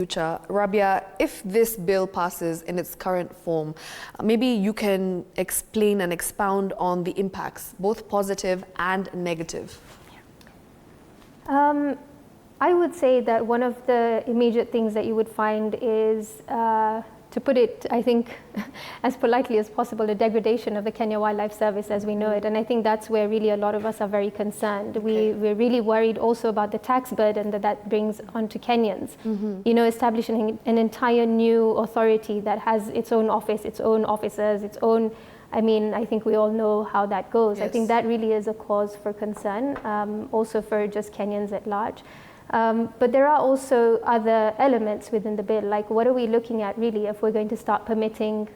future. Raabia, if this bill passes in its current form, maybe you can explain and expound on the impacts, both positive and negative. I would say that one of the immediate things that you would find is, to put it, I think, as politely as possible, the degradation of the Kenya Wildlife Service as we know it. And I think that's where really a lot of us are very concerned. Okay. We're really worried also about the tax burden that brings onto Kenyans. You know, establishing an entire new authority that has its own office, its own officers, its own, I mean, I think we all know how that goes. Yes. I think that really is a cause for concern, also for just Kenyans at large. But there are also other elements within the bill, like what are we looking at really if we're going to start permitting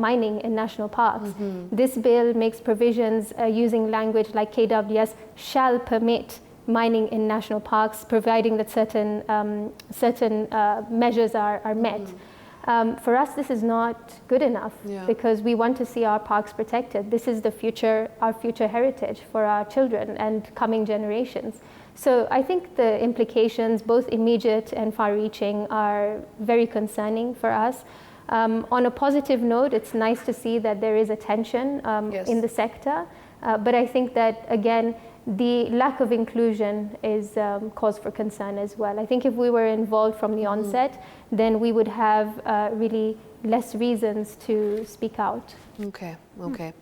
mining in national parks? This bill makes provisions using language like KWS shall permit mining in national parks, providing that certain measures are met. For us, this is not good enough because we want to see our parks protected. This is the future, our future heritage for our children and coming generations. So I think the implications, both immediate and far-reaching, are very concerning for us. On a positive note, it's nice to see that there is attention in the sector. But I think that, again, the lack of inclusion is cause for concern as well. I think if we were involved from the onset, then we would have really less reasons to speak out. Okay, okay.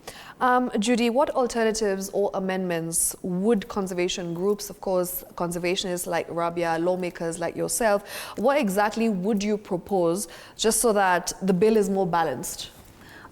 Judy, what alternatives or amendments would conservation groups, of course, conservationists like Raabia, lawmakers like yourself, what exactly would you propose just so that the bill is more balanced?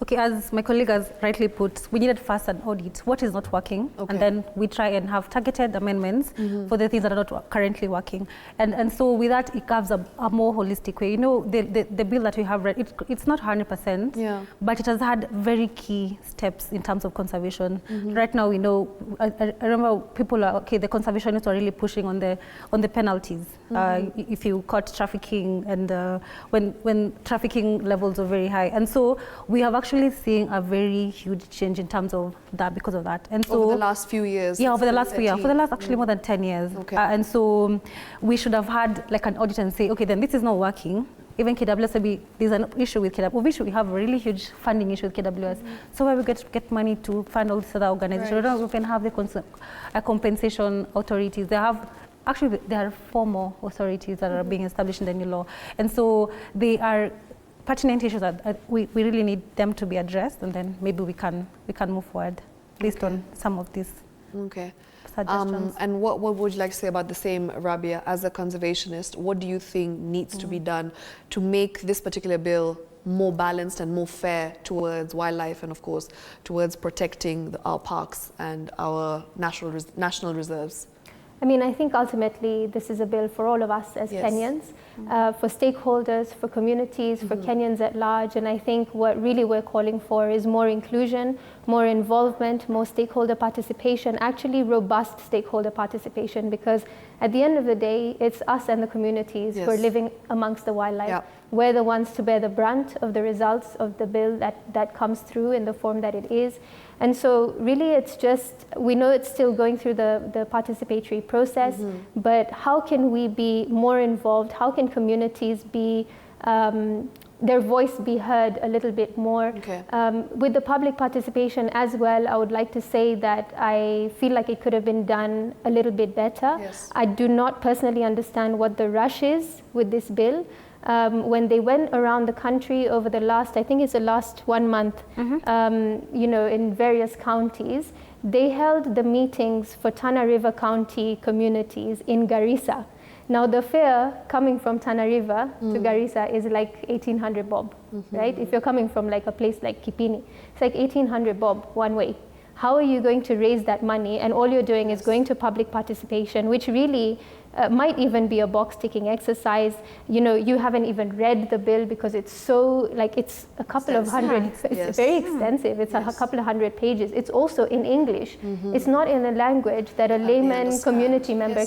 Okay, as my colleague has rightly put, we needed first an audit. What is not working? Okay. And then we try and have targeted amendments for the things that are not currently working. And so with that, it gives a more holistic way. You know, the bill that we have read, it's not 100%, but it has had very key steps in terms of conservation. Right now, we know, I remember people are, okay, the conservationists are really pushing on the penalties. If you caught trafficking and when trafficking levels are very high. And so we have actually seen a very huge change in terms of that because of that. And so over the last few years? Yeah, over the last few years, for the last actually more than 10 years. Okay. And so we should have had like an audit and say, okay, then this is not working. Even KWS, maybe there's an issue with KWS. We have a really huge funding issue with KWS. So where we get money to fund all these other organizations. Right. We can have the compensation authorities. Actually, there are 4 more authorities that are being established in the new law. And so they are pertinent issues that we really need them to be addressed, and then maybe we can move forward based on some of these suggestions. And what would you like to say about the same, Raabia, as a conservationist? What do you think needs to be done to make this particular bill more balanced and more fair towards wildlife and, of course, towards protecting our parks and our national reserves? I mean, I think ultimately this is a bill for all of us as Kenyans, for stakeholders, for communities, for Kenyans at large. And I think what really we're calling for is more inclusion, more involvement, more stakeholder participation, actually robust stakeholder participation, because at the end of the day, it's us and the communities who are living amongst the wildlife. We're the ones to bear the brunt of the results of the bill that comes through in the form that it is. And so really it's just, we know it's still going through the participatory process, but how can we be more involved? How can communities be, their voice be heard a little bit more? With the public participation as well, I would like to say that I feel like it could have been done a little bit better. I do not personally understand what the rush is with this bill. When they went around the country over the last, I think it's the last 1 month, you know, in various counties, they held the meetings for Tana River County communities in Garissa. Now the fare coming from Tana River to Garissa is like 1,800 bob, right? If you're coming from like a place like Kipini, it's like 1,800 bob one way. How are you going to raise that money? And all you're doing is going to public participation, which really might even be a box-ticking exercise. You know, you haven't even read the bill because it's so, like, it's a couple of hundred, it's very extensive. It's a couple of 100 pages. It's also in English. It's not in a language that a layman community member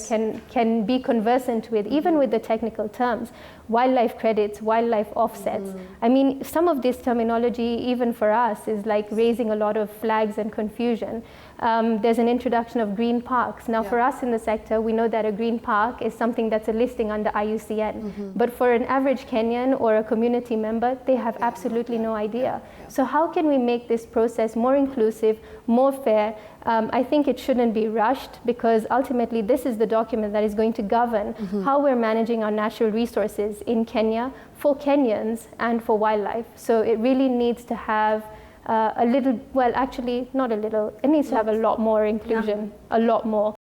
can be conversant with, even with the technical terms. Wildlife credits, wildlife offsets. I mean, some of this terminology, even for us, is like raising a lot of flags and confusion. there's an introduction of green parks. Now for us in the sector, we know that a green park is something that's a listing under IUCN. But for an average Kenyan or a community member, they have absolutely no idea. So how can we make this process more inclusive, more fair? I think it shouldn't be rushed, because ultimately this is the document that is going to govern how we're managing our natural resources in Kenya for Kenyans and for wildlife. So it really needs to have a little, well, actually not a little, it needs to have a lot more inclusion, a lot more.